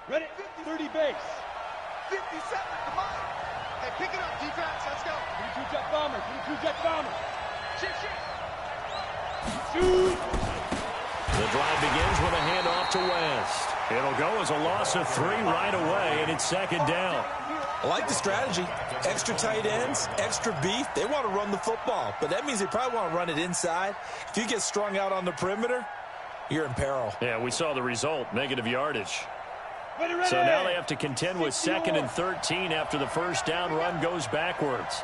Ready? 30 base. 57, come on. Hey, pick it up, defense. Let's go. 22 jet bomber. 22 jet bomber. Shift. Shoot. The drive begins with a handoff to West. It'll go as a loss of 3 right away, and it's second down. I like the strategy. Extra tight ends, extra beef. They want to run the football, but that means they probably want to run it inside. If you get strung out on the perimeter, you're in peril. Yeah, we saw the result, negative yardage. Ready. So now they have to contend with 2nd and 13 after the first down run goes backwards.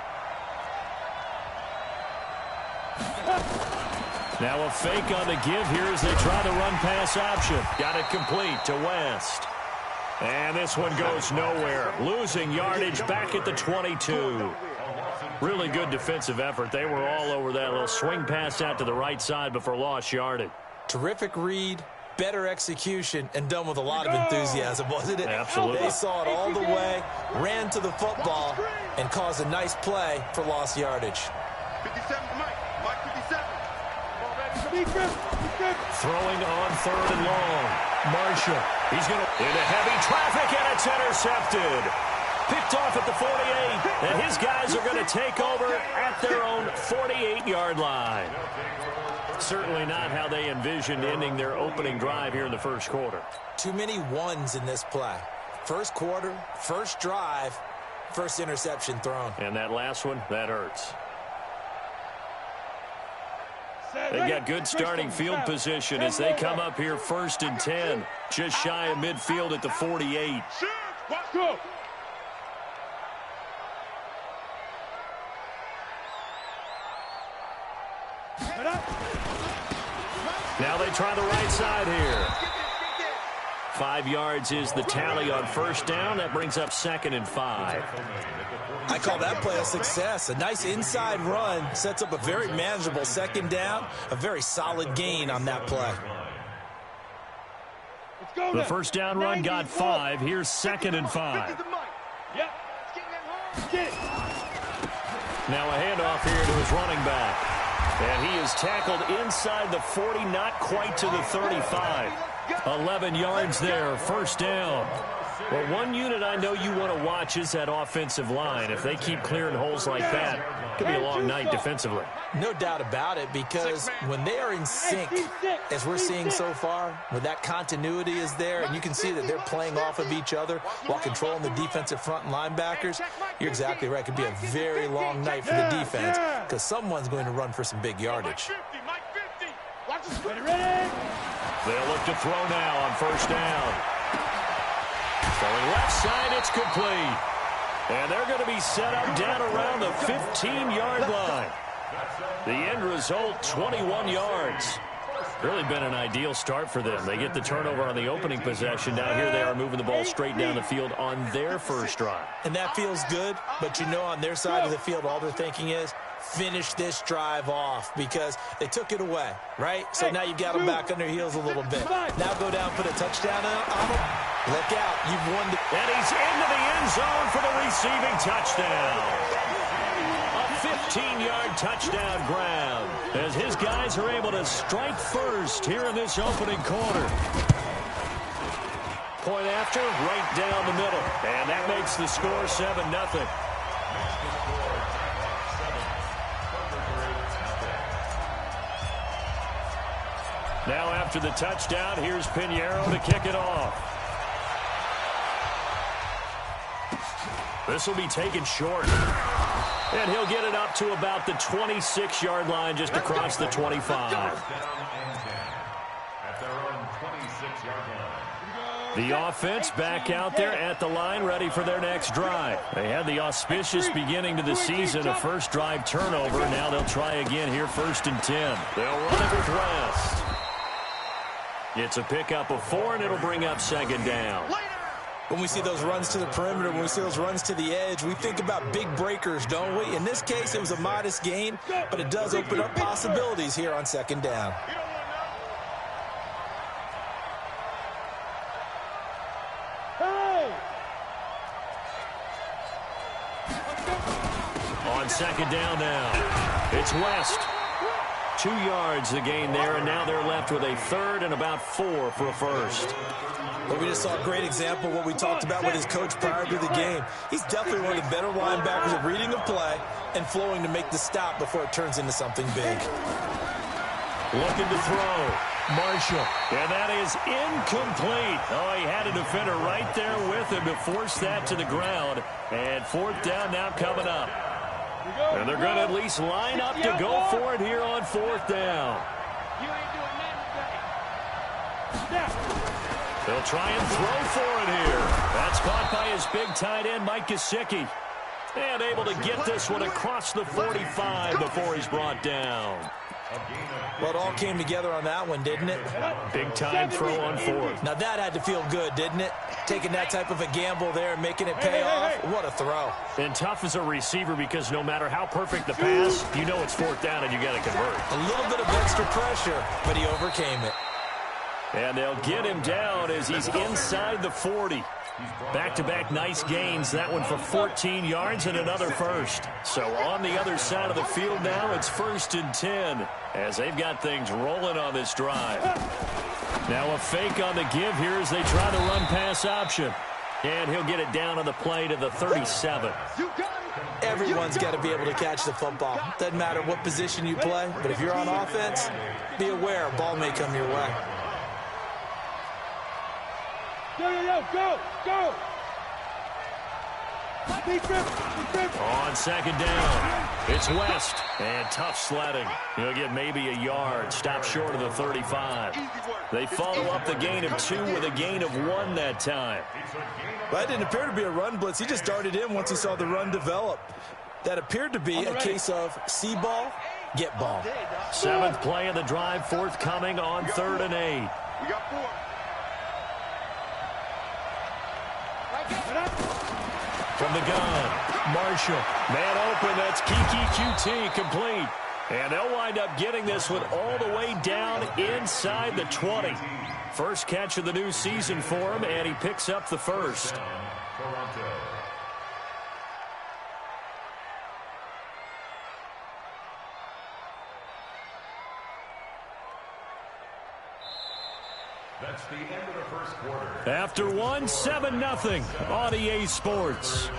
Now a fake on the give here as they try the run-pass option. Got it complete to West. And this one goes nowhere. Losing yardage back at the 22. Really good defensive effort. They were all over that little swing pass out to the right side before lost yardage. Terrific read, better execution, and done with a lot of enthusiasm, wasn't it? Absolutely. They saw it all the way, ran to the football, and caused a nice play for lost yardage. 57, Mike 57. Throwing on 3rd and long. Marshall. He's going to into heavy traffic, and it's intercepted. Picked off at the 48, and his guys are going to take over at their own 48-yard line. Certainly not how they envisioned ending their opening drive here in the first quarter. Too many ones in this play. First quarter, first drive, first interception thrown. And that last one, that hurts. They got good starting field position as they come up here 1st and 10. Just shy of midfield at the 48. Go. Now they try the right side here. 5 yards is the tally on first down. That brings up 2nd and 5. I call that play a success. A nice inside run sets up a very manageable second down. A very solid gain on that play. The first down run got 5. Here's 2nd and 5. Now a handoff here to his running back. And he is tackled inside the 40, not quite to the 35. 11 yards there, first down. Well, one unit I know you want to watch is that offensive line. If they keep clearing holes like that, it could be a long night defensively. No doubt about it, because when they are in sync, as we're seeing so far, when that continuity is there, and you can see that they're playing off of each other while controlling the defensive front and linebackers, you're exactly right. It could be a very long night for the defense because someone's going to run for some big yardage. They'll look to throw now on first down. Throwing left side, it's complete. And they're going to be set up down around the 15-yard line. The end result, 21 yards. Really been an ideal start for them. They get the turnover on the opening possession. Now here they are moving the ball straight down the field on their first drive. And that feels good, but you know on their side of the field, all they're thinking is, finish this drive off because they took it away, right? So now you've got them back on their heels a little bit. Now go down, put a touchdown on them. Look out, you've won. And he's into the end zone for the receiving touchdown. A 15-yard touchdown grab as his guys are able to strike first here in this opening quarter. Point after, right down the middle. And that makes the score 7-0. Now after the touchdown, here's Pinheiro to kick it off. This will be taken short. And he'll get it up to about the 26-yard line just across the 25. The offense back out there at the line, ready for their next drive. They had the auspicious beginning to the season, a first drive turnover. Now they'll try again here, 1st and 10. They'll run it with West. It's a pickup of 4, and it'll bring up 2nd down. When we see those runs to the perimeter, when we see those runs to the edge, we think about big breakers, don't we? In this case, it was a modest gain, but it does open up possibilities here on 2nd down. On 2nd down now, it's West. 2 yards the gain there, and now they're left with a third and about 4 for a first. Well, we just saw a great example of what we talked about with his coach prior to the game. He's definitely one of the better linebackers at reading a play and flowing to make the stop before it turns into something big. Looking to throw. Marshall. And that is incomplete. Oh, he had a defender right there with him to force that to the ground. And 4th down now coming up. And they're going to at least line up to go for it here on 4th down. They'll try and throw for it here. That's caught by his big tight end, Mike Gesicki. And able to get this one across the 45 before he's brought down. Well, it all came together on that one, didn't it? Big time throw on 4th. Now that had to feel good, didn't it? Taking that type of a gamble there and making it pay off. What a throw. And tough as a receiver because no matter how perfect the pass, you know it's 4th down and you got to convert. A little bit of extra pressure, but he overcame it. And they'll get him down as he's inside the 40. Back-to-back nice gains. That one for 14 yards and another first. So on the other side of the field now, it's 1st and 10 as they've got things rolling on this drive. Now a fake on the give here as they try the run-pass option. And he'll get it down on the play to the 37. Everyone's got to be able to catch the football. Doesn't matter what position you play, but if you're on offense, be aware a ball may come your way. Go! On 2nd down, it's West, and tough sledding. He'll get maybe a yard, stop short of the 35. They follow up the gain of 2 with a gain of 1 that time. Well, that didn't appear to be a run blitz. He just darted in once he saw the run develop. That appeared to be a case of see ball, get ball. 7th play of the drive, forthcoming on 3rd and 8. We got 4. From the gun, Marshall. Man open, that's Kiki QT, complete. And they'll wind up getting this one all the way down inside the 20. First catch of the new season for him, and he picks up the first. That's the end of the first quarter. After 1, 7-0 on EA Sports.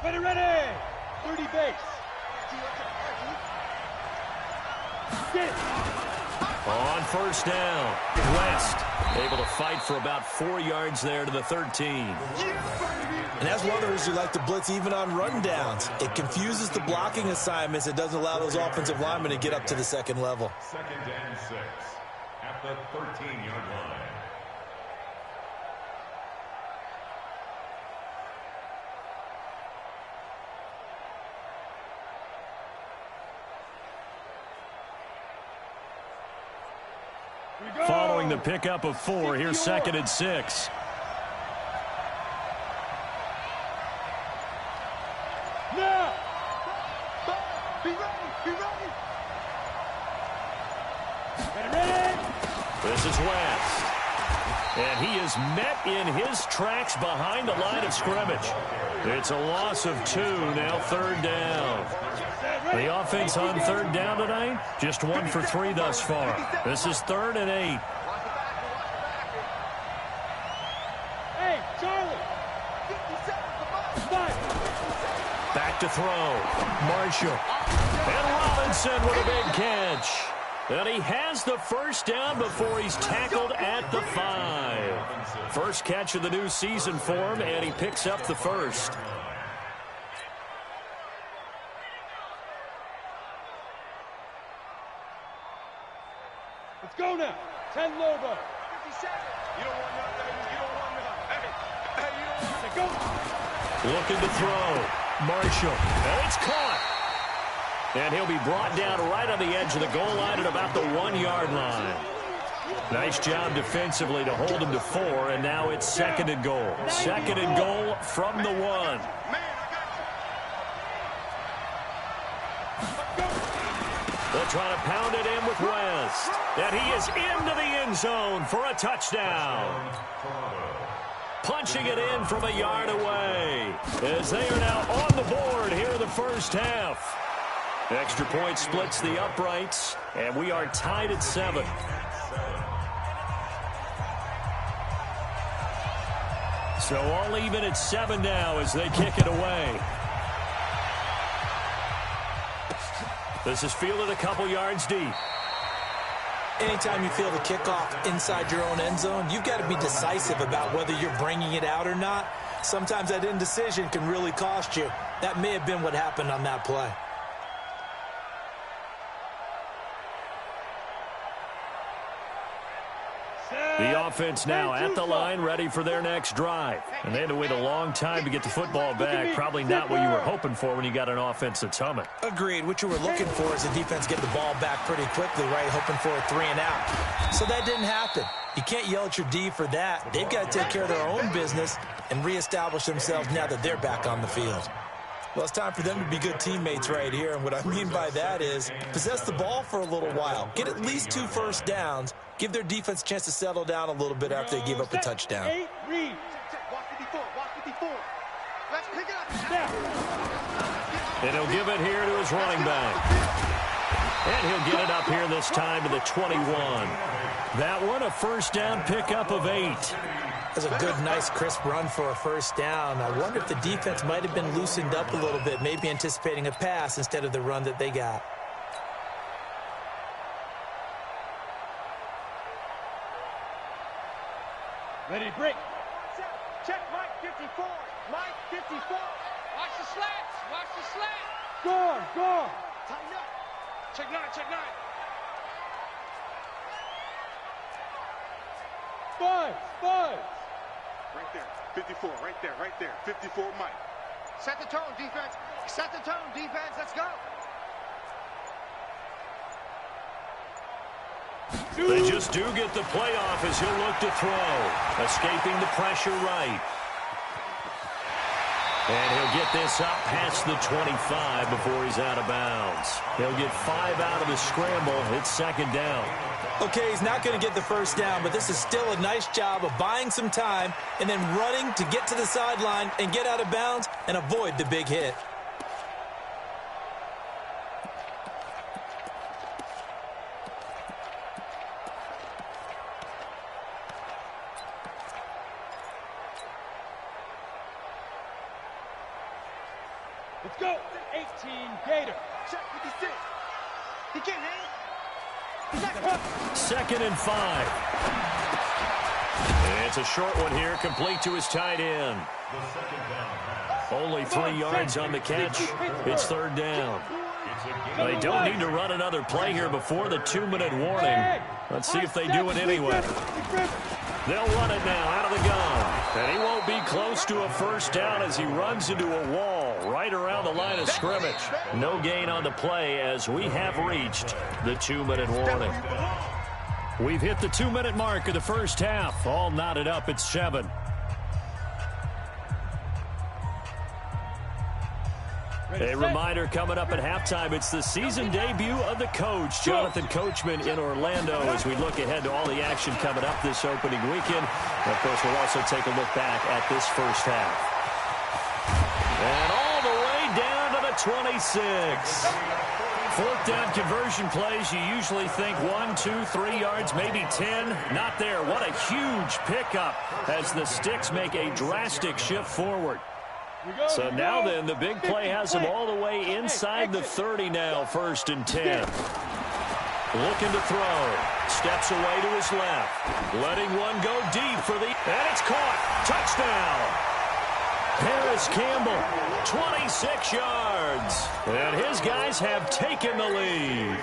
Ready! 30 base. On 1st down, West able to fight for about 4 yards there to the 13. And that's one of the reasons you like to blitz even on rundowns. It confuses the blocking assignments. It doesn't allow those offensive linemen to get up to the 2nd level. 2nd and 6 at the 13-yard line. Following the pickup of 4, here's 2nd and 6. Now! Be ready! Ready! This is West. And he is met in his tracks behind the line of scrimmage. It's a loss of 2, now 3rd down. The offense on 3rd down tonight, just 1 for 3 thus far. This is 3rd and 8. Hey, Charlie! Back to throw. Marshall. And Robinson with a big catch. And he has the 1st down before he's tackled at the 5. First catch of the new season for him, and he picks up the first. Let's go now. 10 Lobo. 57. You don't want none, baby. You don't want none. Hey, you don't want Go. Looking to throw. Marshall. And it's caught. And he'll be brought down right on the edge of the goal line at about the 1-yard line. Nice job defensively to hold him to 4, and now it's 2nd and goal. 2nd and goal from the 1. They'll try to pound it in with West. And he is into the end zone for a touchdown. Punching it in from a yard away, as they are now on the board here in the first half. Extra point splits the uprights, and we are tied at 7. So all even at 7 now as they kick it away. This is fielded a couple yards deep. Anytime you feel the kickoff inside your own end zone, you've got to be decisive about whether you're bringing it out or not. Sometimes that indecision can really cost you. That may have been what happened on that play. The offense now at the line, ready for their next drive. And they had to wait a long time to get the football back. Probably not what you were hoping for when you got an offense that's humming. Agreed. What you were looking for is the defense get the ball back pretty quickly, right? Hoping for a 3 and out. So that didn't happen. You can't yell at your D for that. They've got to take care of their own business and reestablish themselves now that they're back on the field. Well, it's time for them to be good teammates right here, and what I mean by that is possess the ball for a little while. Get at least 2 first downs. Give their defense a chance to settle down a little bit after they give up a touchdown. Walk 54, walk 54. Let's pick it up. And he'll give it here to his running back. And he'll get it up here this time to the 21. That one, a first down pickup of 8. That's a good, nice, crisp run for a first down. I wonder if the defense might have been loosened up a little bit, maybe anticipating a pass instead of the run that they got. Ready, break. Check Mike 54. Mike 54. Watch the slats. Watch the slats. Guard, guard. Tighten up. Check 9, check 9. 5, 5. Right there. 54, right there, right there. 54, Mike. Set the tone, defense. Set the tone, defense. Let's go. They just do get the play off as he'll look to throw. Escaping the pressure right. And he'll get this up past the 25 before he's out of bounds. He'll get 5 out of the scramble. It's 2nd down. Okay, he's not going to get the first down, but this is still a nice job of buying some time and then running to get to the sideline and get out of bounds and avoid the big hit. Let's go. 18, Gator. Check 56. He can't hang. 2nd and 5. And it's a short one here, complete to his tight end. Only 3 yards on the catch. It's 3rd down. They don't need to run another play here before the 2-minute warning. Let's see if they do it anyway. They'll run it now out of the gun. And he won't be close to a first down as he runs into a wall right around the line of scrimmage. No gain on the play as we have reached the 2-minute warning. We've hit the 2-minute mark of the first half. All knotted up at 7. A reminder coming up at halftime, it's the season debut of the coach, Jonathan Coachman, in Orlando, as we look ahead to all the action coming up this opening weekend. And of course, we'll also take a look back at this first half. And all the way down to the 26. 4th down conversion plays, you usually think 1, 2, 3 yards, maybe 10. Not there. What a huge pickup as the Sticks make a drastic shift forward. So now then, the big play has him all the way inside the 30 now, 1st and 10. Looking to throw. Steps away to his left. Letting one go deep for the... And it's caught. Touchdown. Paris Campbell, 26 yards. And his guys have taken the lead.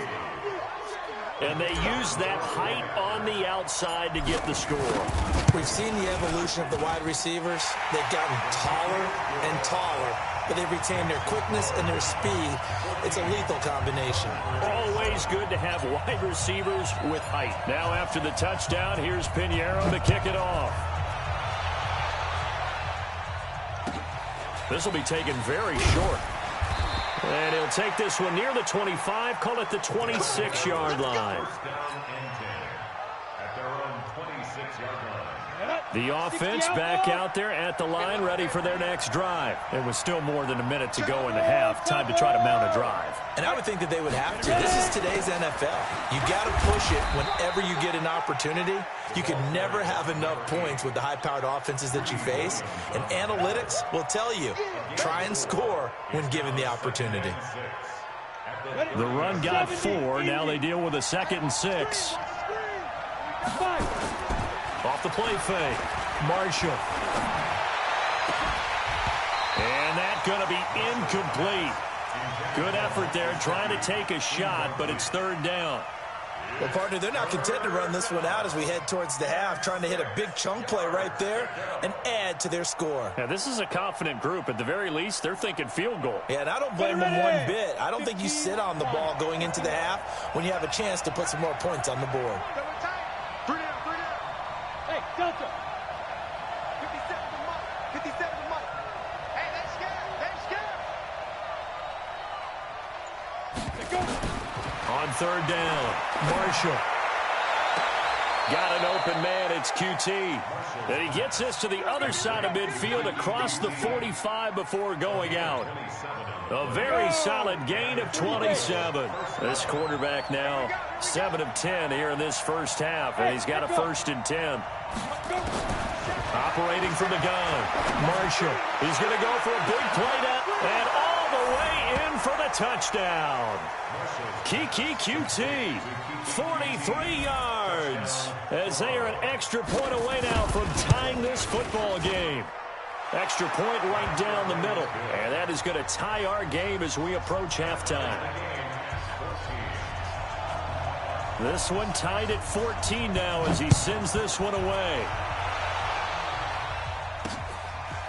And they use that height on the outside to get the score. We've seen the evolution of the wide receivers. They've gotten taller and taller, but they've retained their quickness and their speed. It's a lethal combination. Always good to have wide receivers with height. Now after the touchdown, here's Pinheiro to kick it off. This will be taken very short. And he'll take this one near the 25, call it the 26-yard line. First down and 10 at their own 26-yard line. The offense back out there at the line, ready for their next drive. And with still more than a minute to go in the half, time to try to mount a drive. And I would think that they would have to. This is today's NFL. You got to push it whenever you get an opportunity. You can never have enough points with the high-powered offenses that you face. And analytics will tell you, try and score when given the opportunity. The run got 4. Now they deal with a 2nd and 6. Off the play fake. Marshall. And that's going to be incomplete. Good effort there trying to take a shot, but it's 3rd down. Well, partner, they're not content to run this one out as we head towards the half, trying to hit a big chunk play right there and add to their score. Now, this is a confident group. At the very least, they're thinking field goal. Yeah, and I don't blame them one bit. I don't think you sit on the ball going into the half when you have a chance to put some more points on the board. Hey, Delta. 57 to Mike. 57 to Mike. Hey, they're scared. They're scared. Go. On 3rd down, Marshall. Got an open man, it's QT. And he gets this to the other side of midfield across the 45 before going out. A very solid gain of 27. This quarterback now 7 of 10 here in this first half, and he's got a 1st and 10. Operating from the gun, Marshall. He's going to go for a big play down, and all the way in for the touchdown. Kiki QT, 43 yards, as they are an extra point away now from tying this football game. Extra point right down the middle, and that is going to tie our game as we approach halftime. This one tied at 14 now as he sends this one away.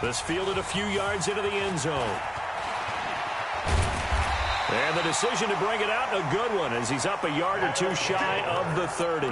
This fielded a few yards into the end zone. And the decision to bring it out, a good one, as he's up a yard or two shy of the 30.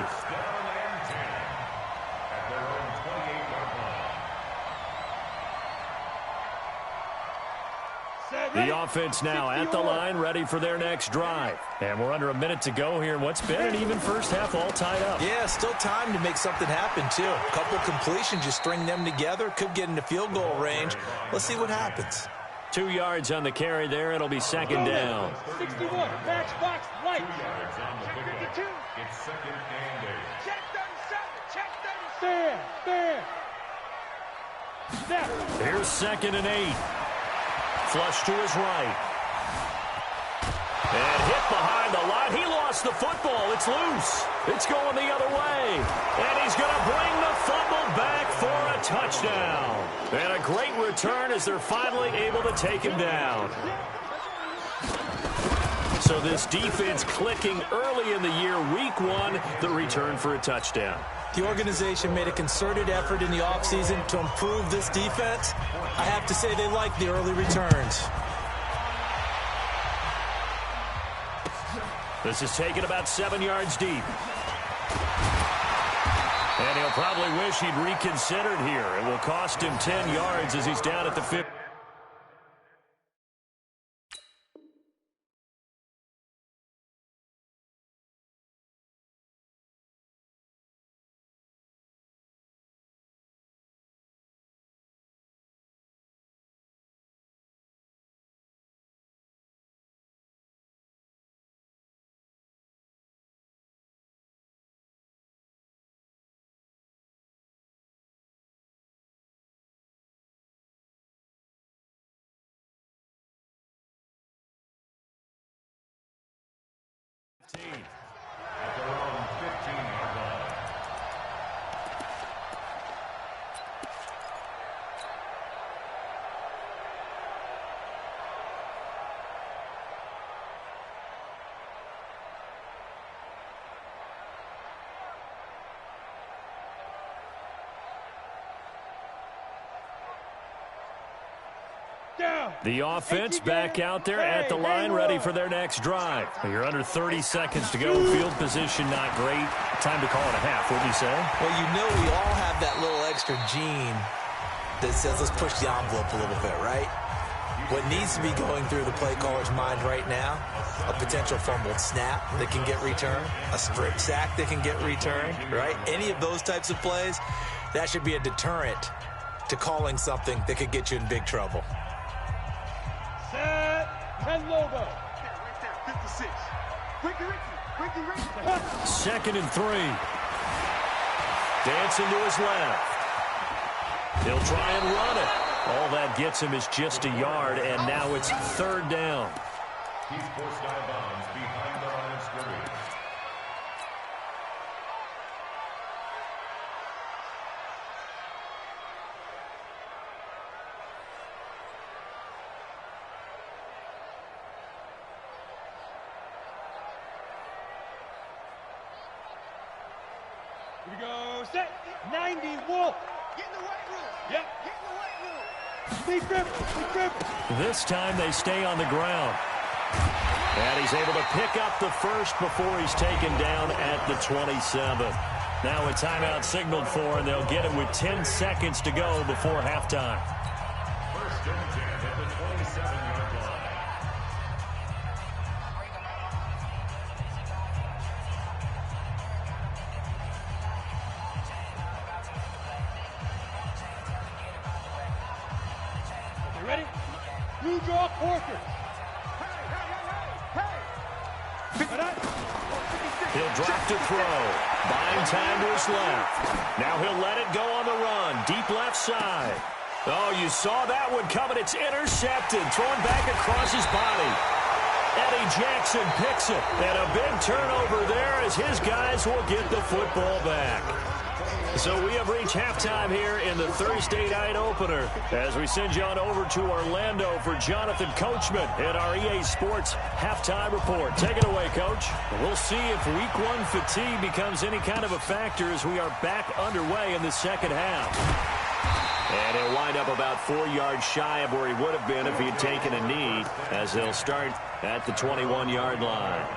The offense now at the line, ready for their next drive. And we're under a minute to go here in what's been an even first half, all tied up. Yeah, still time to make something happen, too. A couple completions, you string them together, could get into field goal range. Let's see what happens. 2 yards on the carry there. It'll be 2nd down. 61, matchbox right. 2 yards on the pickup. It's 2nd and 8. Check 37. Check 37. Stand. Snap. Here's 2nd and 8. Flush to his right. And hit behind the line. He lost the football. It's loose. It's going the other way. And he's going to bring the fumble back for a touchdown. And a great return as they're finally able to take him down. So this defense clicking early in the year, week 1, the return for a touchdown. The organization made a concerted effort in the offseason to improve this defense. I have to say they like the early returns. This is taken about 7 yards deep. And he'll probably wish he'd reconsidered here. It will cost him 10 yards as he's down at the 50. Down. The offense back out there at the line, ready for their next drive. You're under 30 seconds to go. Field position not great. Time to call it a half, wouldn't you say? Well, you know we all have that little extra gene that says let's push the envelope a little bit, right? What needs to be going through the play caller's mind right now, a potential fumbled snap that can get returned, a strip sack that can get returned, right? Any of those types of plays, that should be a deterrent to calling something that could get you in big trouble. Set. And Lobo. Right there, 56. Ricky. 2nd and 3. Dancing to his left. He'll try and run it. All that gets him is just a yard, and now it's 3rd down. He's forced out of bounds behind the line of scrimmage. Here we go. Set. 90 Wolf. Get in the weight room. Yep. Get in the weight room. Speed dribble. This time they stay on the ground. And he's able to pick up the first before he's taken down at the 27. Now a timeout signaled for, and they'll get it with 10 seconds to go before halftime. 1st and 10 at the 27-yard line. You ready? You draw Corker. He'll drop to throw. Buying time to his left. Now he'll let it go on the run. Deep left side. Oh, you saw that one coming. It's intercepted. Thrown back across his body. Eddie Jackson picks it. And a big turnover there as his guys will get the football back. So we have reached halftime here in the Thursday night opener as we send you on over to Orlando for Jonathan Coachman in our EA Sports halftime report. Take it away, Coach. We'll see if week 1 fatigue becomes any kind of a factor as we are back underway in the second half. And he'll wind up about 4 yards shy of where he would have been if he had taken a knee as they'll start at the 21-yard line.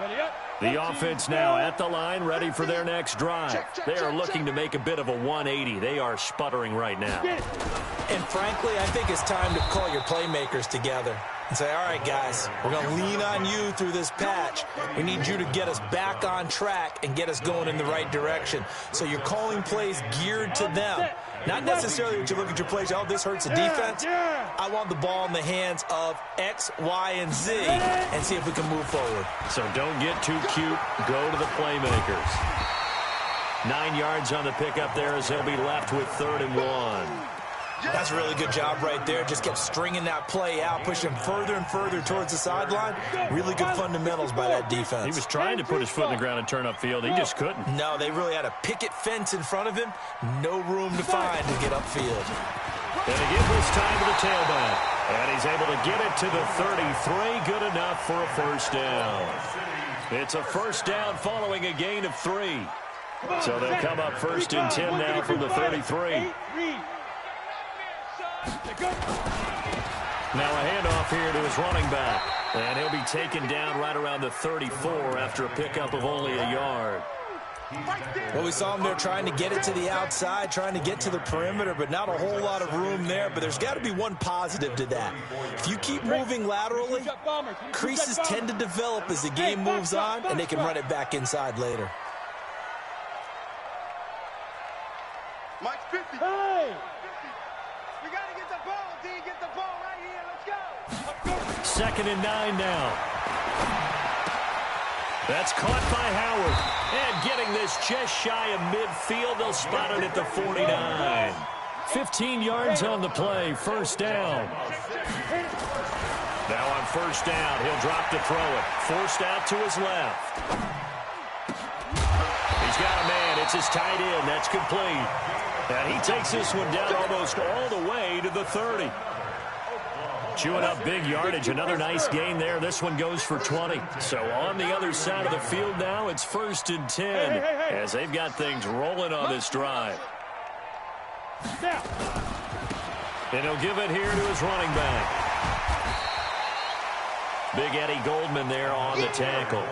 Ready up. The offense now at the line, ready for their next drive. They are looking to make a bit of a 180. They are sputtering right now. And frankly, I think it's time to call your playmakers together and say, all right, guys, we're going to lean on you through this patch. We need you to get us back on track and get us going in the right direction. So you're calling plays geared to them. Not necessarily that you look at your plays, oh, this hurts the defense. I want the ball in the hands of X, Y, and Z and see if we can move forward. So don't get too cute. Go to the playmakers. 9 yards on the pickup there as they'll be left with 3rd and 1. That's a really good job right there. Just kept stringing that play out, pushing further and further towards the sideline. Really good fundamentals by that defense. He was trying to put his foot in the ground and turn upfield. He just couldn't. No, they really had a picket fence in front of him. No room to find to get upfield. And again this time to the tailback. And he's able to get it to the 33. Good enough for a 1st down. It's a 1st down following a gain of 3. So they'll come up 1st and 10 now from the 33. Now a handoff here to his running back. And he'll be taken down right around the 34 after a pickup of only a yard. Well, we saw him there trying to get it to the outside, trying to get to the perimeter, but not a whole lot of room there. But there's got to be one positive to that. If you keep moving laterally, creases tend to develop as the game moves on, and they can run it back inside later. Mike 50. Hey! We got to get the ball, D. Get the ball right here. Let's go. 2nd and 9 now. That's caught by Howard. And getting this just shy of midfield. They'll spot it at the 49. 15 yards on the play. 1st down. Now on 1st down, he'll drop to throw it. Forced out to his left. He's got a man. It's his tight end. That's complete. And he takes this one down almost all the way to the 30. Chewing up big yardage. Another nice gain there. This one goes for 20. So on the other side of the field now, it's 1st and 10 as they've got things rolling on this drive. Now. And he'll give it here to his running back. Big Eddie Goldman there on the tackle.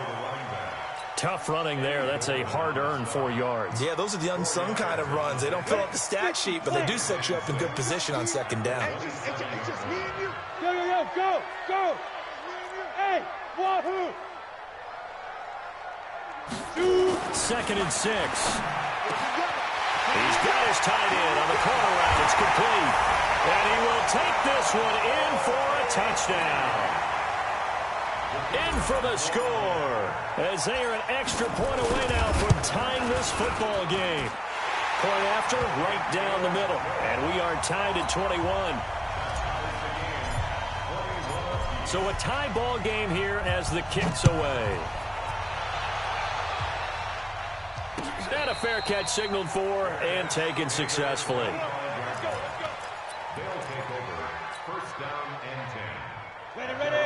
Tough running there. That's a hard-earned 4 yards. Yeah, those are the unsung kind of runs. They don't fill up the stat sheet, but they do set you up in good position on second down. Go. Hey, wahoo. 2nd and 6. He's got his tight end on the corner route. It's complete. And he will take this one in for a touchdown. In for the score, as they are an extra point away now from tying this football game. Point after, right down the middle. And we are tied at 21. So a tie ball game here as the kick's away. And a fair catch signaled for and taken successfully.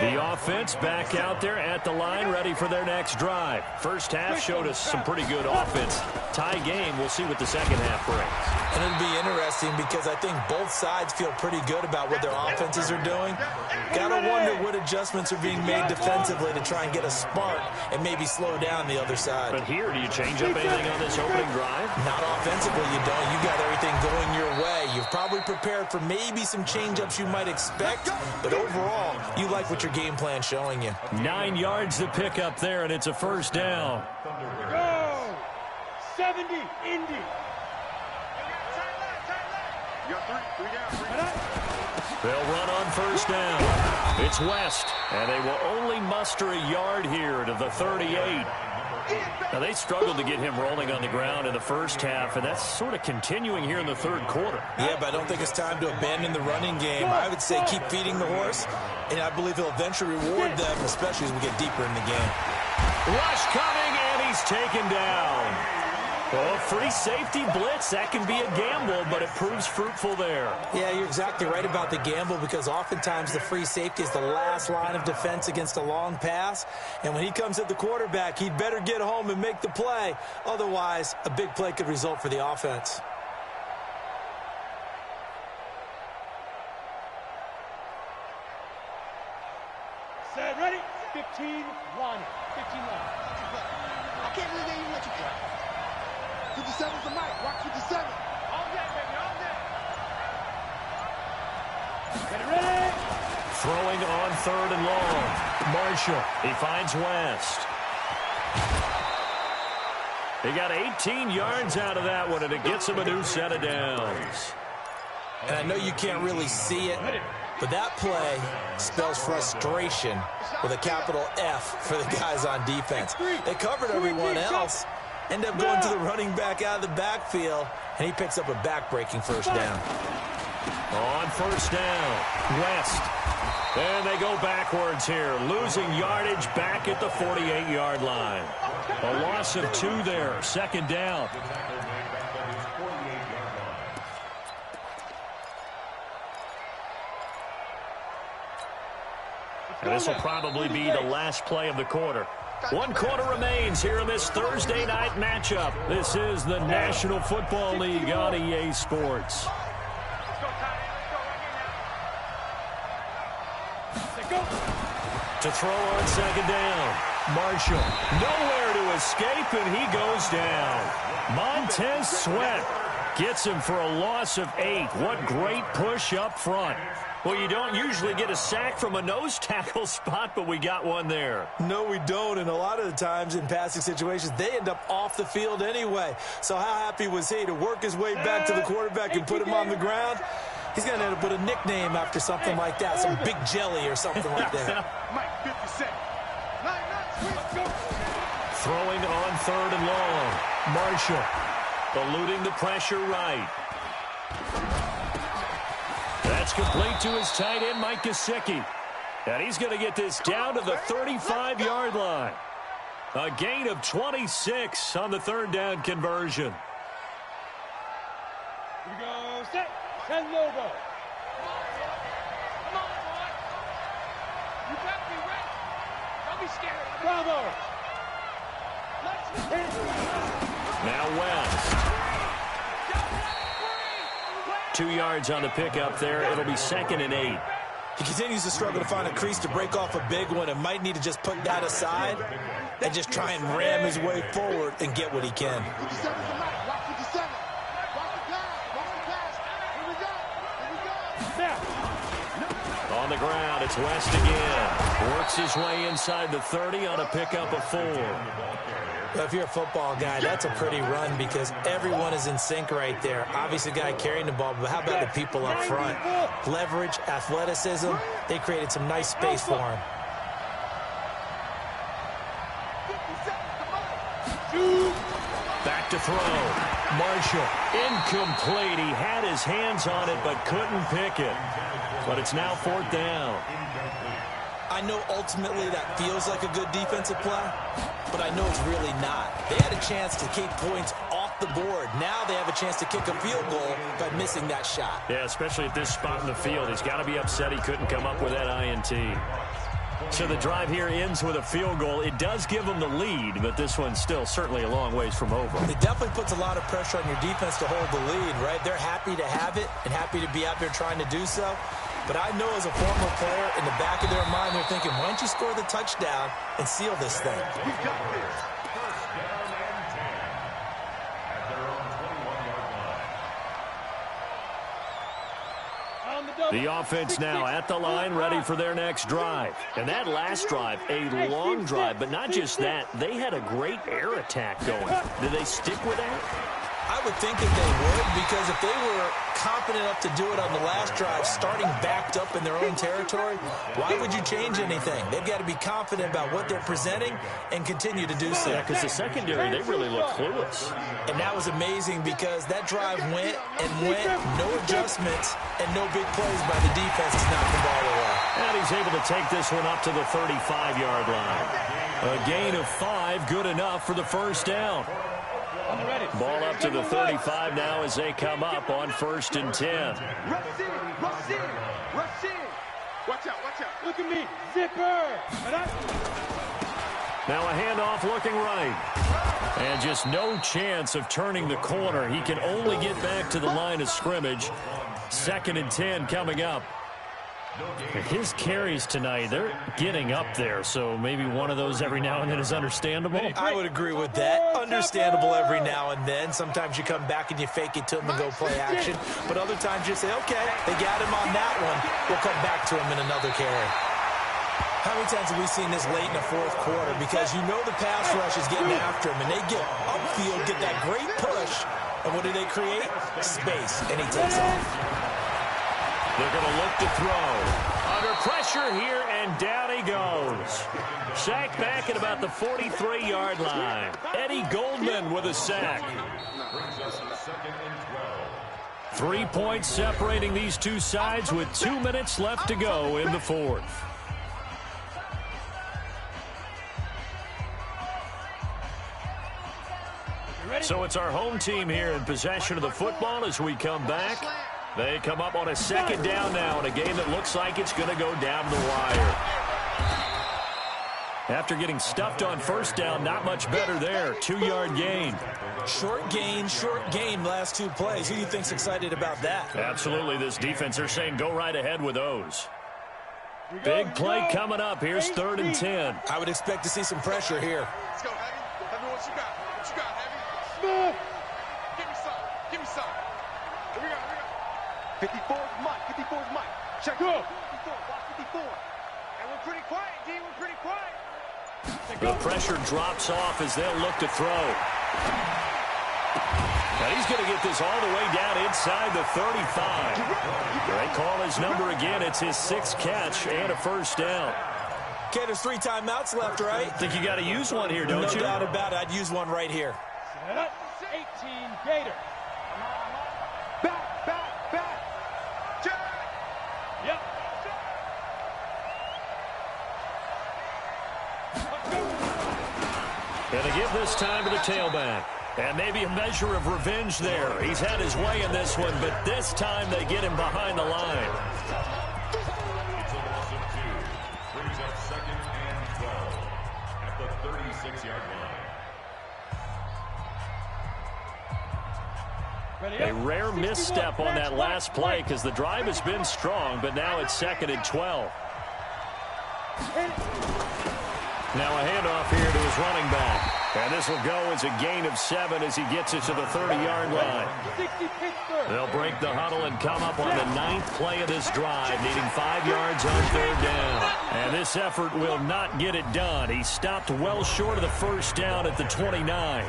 The offense back out there at the line, ready for their next drive. First half showed us some pretty good offense. Tie game, we'll see what the second half brings. And it'll be interesting because I think both sides feel pretty good about what their offenses are doing. Gotta wonder what adjustments are being made defensively to try and get a spark and maybe slow down the other side. But here, do you change up anything on this opening drive? Not offensively, you don't. You got everything going your way. You've probably prepared for maybe some change-ups you might expect, but overall, you like what your game plan's showing you. 9 yards to pick up there, and it's a first down. Go. 70, Indy. They'll run on first down. It's West, and they will only muster a yard here to the 38. Now, they struggled to get him rolling on the ground in the first half, and that's sort of continuing here in the third quarter. Yeah, but I don't think it's time to abandon the running game. I would say keep feeding the horse, and I believe he'll eventually reward them, especially as we get deeper in the game. Rush coming, and he's taken down. Well, free safety blitz, that can be a gamble, but it proves fruitful there. Yeah, you're exactly right about the gamble because oftentimes the free safety is the last line of defense against a long pass. And when he comes at the quarterback, he'd better get home and make the play. Otherwise, a big play could result for the offense. Set, ready? 15 line. 15 line. I can't believe they even let you play. 57's the mic. Watch 57. All day, baby, all day. Get ready. Throwing on 3rd and long. Marshall, he finds West. He got 18 yards out of that one, and it gets him a new set of downs. And I know you can't really see it, but that play spells frustration with a capital F for the guys on defense. They covered everyone else, end up going to the running back out of the backfield, and he picks up a back-breaking first down. On first down, West. And they go backwards here, losing yardage back at the 48-yard line. A loss of 2 there, 2nd down. And this will probably be the last play of the quarter. 1 quarter remains here in this Thursday night matchup. This is the National Football League on EA Sports. To throw on 2nd down. Marshall, nowhere to escape, and he goes down. Montez Sweat gets him for a loss of 8. What great push up front. Well, you don't usually get a sack from a nose tackle spot, but we got one there. No, we don't, and a lot of the times in passing situations, they end up off the field anyway. So how happy was he to work his way back to the quarterback and put him on the ground? He's going to end up with a nickname after something like that, some Big Jelly or something like that. Mike, 57. Throwing on 3rd and long. Marshall eluding the pressure right. That's complete to his tight end, Mike Gesicki. And he's going to get this down to the 35-yard line. A gain of 26 on the 3rd down conversion. Here we go, set. 10 Lobo. Come on, boy. You better be ready. Don't be scared. Bravo. Now West. 2 yards on the pickup there. It'll be 2nd and 8. He continues to struggle to find a crease to break off a big one and might need to just put that aside and just try and ram his way forward and get what he can. On the ground, it's West again. Works his way inside the 30 on a pickup of 4. Well, if you're a football guy, that's a pretty run because everyone is in sync right there. Obviously, the guy carrying the ball, but how about the people up front? Leverage, athleticism, they created some nice space for him. Back to throw. Marshall, incomplete. He had his hands on it but couldn't pick it. But it's now 4th down. I know ultimately that feels like a good defensive play, but I know it's really not. They had a chance to keep points off the board. Now they have a chance to kick a field goal by missing that shot. Yeah, especially at this spot in the field. He's got to be upset he couldn't come up with that INT. So the drive here ends with a field goal. It does give them the lead, but this one's still certainly a long ways from over. It definitely puts a lot of pressure on your defense to hold the lead, right? They're happy to have it and happy to be out there trying to do so. But I know as a former player, in the back of their mind, they're thinking, why don't you score the touchdown and seal this thing? The offense now at the line, ready for their next drive. And that last drive, a long drive, but not just that. They had a great air attack going. Did they stick with that? I would think that they would, because if they were confident enough to do it on the last drive, starting backed up in their own territory, why would you change anything? They've got to be confident about what they're presenting and continue to do so. Yeah, because the secondary, they really look clueless. And that was amazing because that drive went and went, no adjustments, and no big plays by the defense to knock the ball away. And he's able to take this one up to the 35-yard line. A gain of 5, good enough for the first down. Ball up to the 35 now as they come up on 1st and 10. Rush in, rush in, rush in. Watch out, watch out. Look at me, zipper. Now a handoff looking right. And just no chance of turning the corner. He can only get back to the line of scrimmage. 2nd and 10 coming up. His carries tonight, they're getting up there, so maybe one of those every now and then is understandable. I would agree with that. Understandable every now and then. Sometimes you come back and you fake it to him and go play action. But other times you say, okay, they got him on that one. We'll come back to him in another carry. How many times have we seen this late in the 4th quarter? Because you know the pass rush is getting after him, and they get upfield, get that great push. And what do they create? Space, and he takes off. They're going to look to throw. Under pressure here, and down he goes. Sacked back at about the 43-yard line. Eddie Goldman with a sack. 3 points separating these two sides with 2 minutes left to go in the 4th. So it's our home team here in possession of the football as we come back. They come up on a 2nd down now in a game that looks like it's going to go down the wire. After getting stuffed on 1st down, not much better there. 2-yard gain. Short gain, last 2 plays. Who do you think's excited about that? Absolutely, this defense, they're saying go right ahead with those. Big play coming up. Here's 3rd and 10. I would expect to see some pressure here. Let's go, Heavy. Heavy, what you got? What you got, Heavy? Give me some. Give me some. Here we go, here we go. 54 is Mike. 54 is Mike. Check go. 54. Block 54. And we're pretty quiet, D. We're pretty quiet. The pressure drops off as they'll look to throw. Now he's going to get this all the way down inside the 35. They call his number again. It's his 6th catch and a 1st down. Okay, there's 3 timeouts left, right? Think you got to use one here, don't you? No doubt about it. I'd use one right here. 18 Gator. Back. Jack. Yep. Going to give this time to the tailback. And maybe a measure of revenge there. He's had his way in this one, but this time they get him behind the line. It's a loss of 2. Brings up 2nd and 12 at the 36-yard line. A rare misstep on that last play because the drive has been strong, but now it's 2nd and 12. Now a handoff here to his running back. And this will go as a gain of 7 as he gets it to the 30-yard line. They'll break the huddle and come up on the 9th play of this drive, needing 5 yards on 3rd down. And this effort will not get it done. He stopped well short of the 1st down at the 29.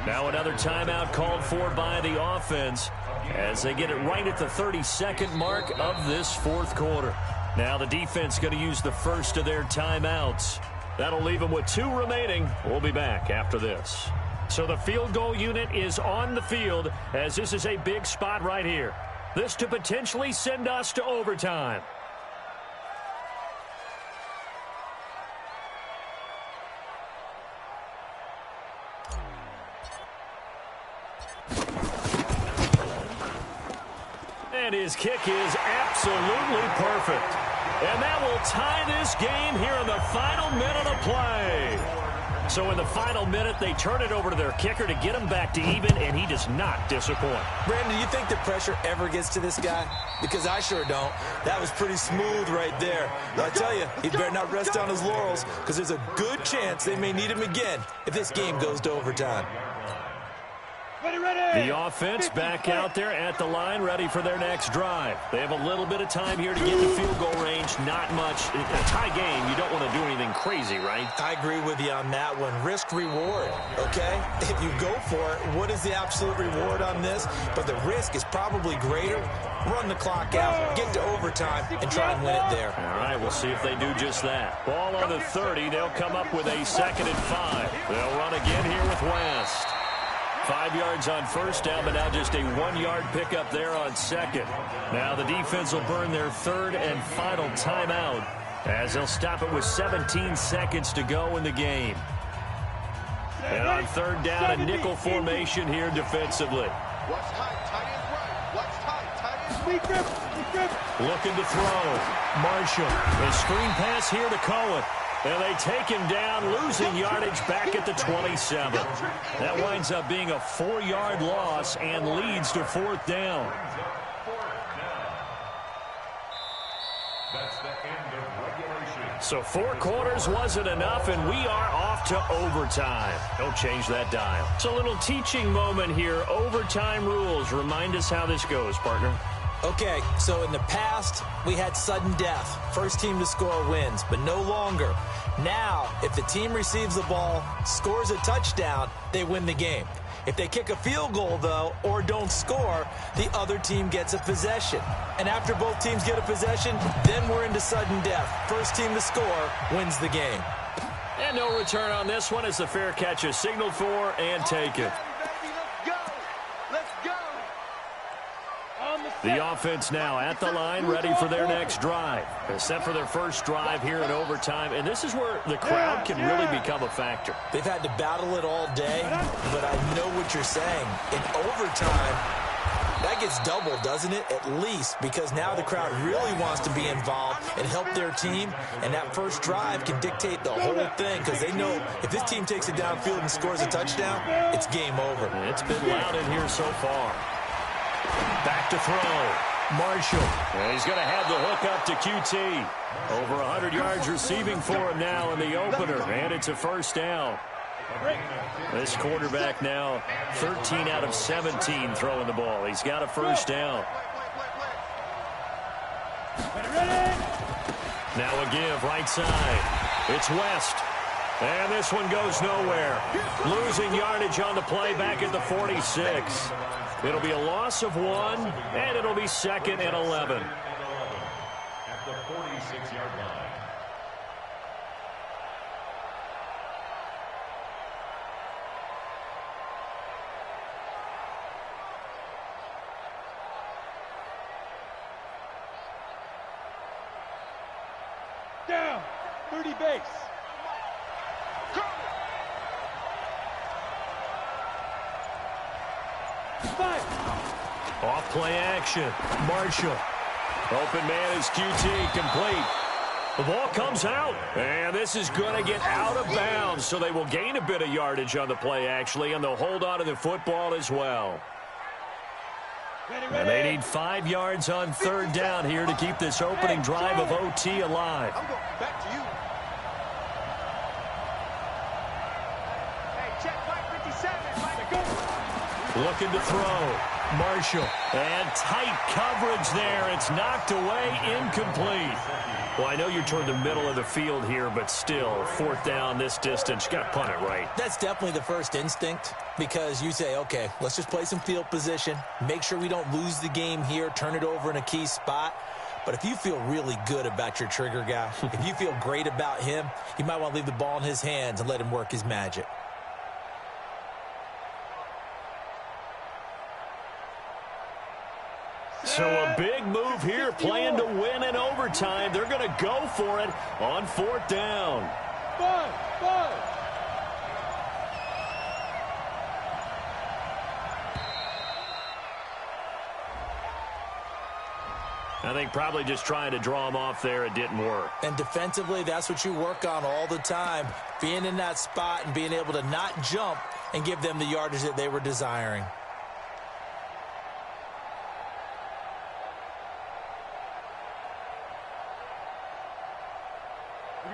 Now another timeout called for by the offense as they get it right at the 32nd mark of this 4th quarter. Now the defense going to use the first of their timeouts. That'll leave them with 2 remaining. We'll be back after this. So the field goal unit is on the field as this is a big spot right here. This to potentially send us to overtime. And his kick is absolutely perfect. And that will tie this game here in the final minute of play. So in the final minute, they turn it over to their kicker to get him back to even, and he does not disappoint. Brandon, do you think the pressure ever gets to this guy? Because I sure don't. That was pretty smooth right there. I tell you, he better not rest on his laurels because there's a good chance they may need him again if this game goes to overtime. The offense back out there at the line, ready for their next drive. They have a little bit of time here to get to field goal range. Not much. In a tie game, you don't want to do anything crazy, right? I agree with you on that one. Risk reward, okay? If you go for it, what is the absolute reward on this? But the risk is probably greater. Run the clock out, get to overtime, and try and win it there. All right, we'll see if they do just that. Ball on the 30. They'll come up with a 2nd and 5. They'll run again here with West. 5 yards on 1st down, but now just a 1-yard pickup there on 2nd. Now the defense will burn their 3rd and final timeout as they'll stop it with 17 seconds to go in the game. And on 3rd down, a nickel formation here defensively. Watch tight, tight ends right. Watch tight, tight ends. Looking to throw. Marshall. A screen pass here to Cohen. And they take him down, losing yardage back at the 27. That winds up being a 4-yard loss and leads to 4th down. That's the end of regulation. So 4 quarters wasn't enough, and we are off to overtime. Don't change that dial. It's a little teaching moment here. Overtime rules. Remind us how this goes, partner. Okay, so in the past, we had sudden death. First team to score wins, but no longer. Now, if the team receives the ball, scores a touchdown, they win the game. If they kick a field goal, though, or don't score, the other team gets a possession. And after both teams get a possession, then we're into sudden death. First team to score wins the game. And no return on this one as the fair catch is signaled for and taken. The offense now at the line, ready for their next drive. Set for their first drive here in overtime, and this is where the crowd can really become a factor. They've had to battle it all day, but I know what you're saying. In overtime, that gets doubled, doesn't it? At least, because now the crowd really wants to be involved and help their team, and that first drive can dictate the whole thing because they know if this team takes it downfield and scores a touchdown, it's game over. It's been loud in here so far. Back to throw. Marshall. And he's going to have the hook up to QT. Over 100 yards receiving for him now in the opener. And it's a 1st down. This quarterback now 13 out of 17 throwing the ball. He's got a 1st down. Now a give right side. It's West. And this one goes nowhere. Losing yardage on the play back at the 46. It'll be a loss of 1, and it'll be 2nd and 11. At the 46-yard line. Down, 30 base. Off play action. Marshall. Open man is QT, complete. The ball comes out, and this is going to get out of bounds, so they will gain a bit of yardage on the play, actually, and they'll hold on to the football as well. And they need 5 yards on third down here to keep this opening drive of OT alive. I'm going back to you. Hey, check Mike 57. Mike, go. Looking to throw. Marshall. And tight coverage there. It's knocked away, incomplete. Well, I know you're toward the middle of the field here, but still, fourth down this distance, you got to punt it right. That's definitely the first instinct, because you say, okay, let's just play some field position, make sure we don't lose the game here, turn it over in a key spot. But if you feel really good about your trigger guy, if you feel great about him, you might want to leave the ball in his hands and let him work his magic. So a big move here, playing to win in overtime. They're going to go for it on fourth down. Five. I think probably just trying to draw him off there. It didn't work. And defensively, that's what you work on all the time, being in that spot and being able to not jump and give them the yardage that they were desiring.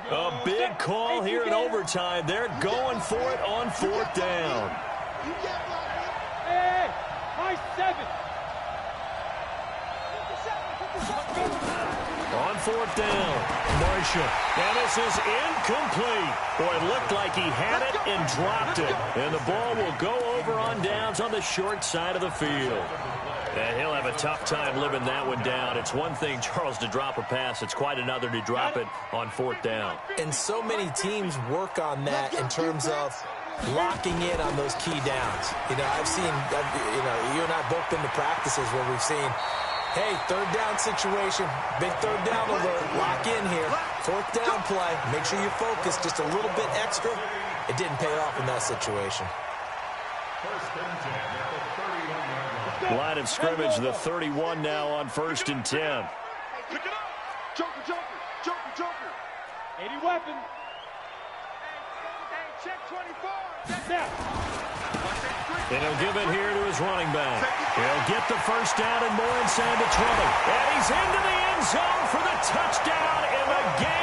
A big call here in overtime. They're going for it on fourth down. Hey, my 7. On fourth down, Marshall. And this is incomplete. Boy, it looked like he had it and dropped it. And the ball will go over on downs on the short side of the field. And he'll have a tough time living that one down. It's one thing, Charles, to drop a pass. It's quite another to drop it on fourth down. And so many teams work on that in terms of locking in on those key downs. You know, I've seen, you and I both been to practices where we've seen, hey, third down situation, big third down alert, lock in here. Fourth down play, make sure you focus just a little bit extra. It didn't pay off in that situation. Line of scrimmage, the 31 now on 1st and 10. Hey, pick it up. Joker. 80 weapon. Hey, check 24. Now. And he'll give it here to his running back. He'll get the first down and more inside the 20. And he's into the end zone for the touchdown, and the game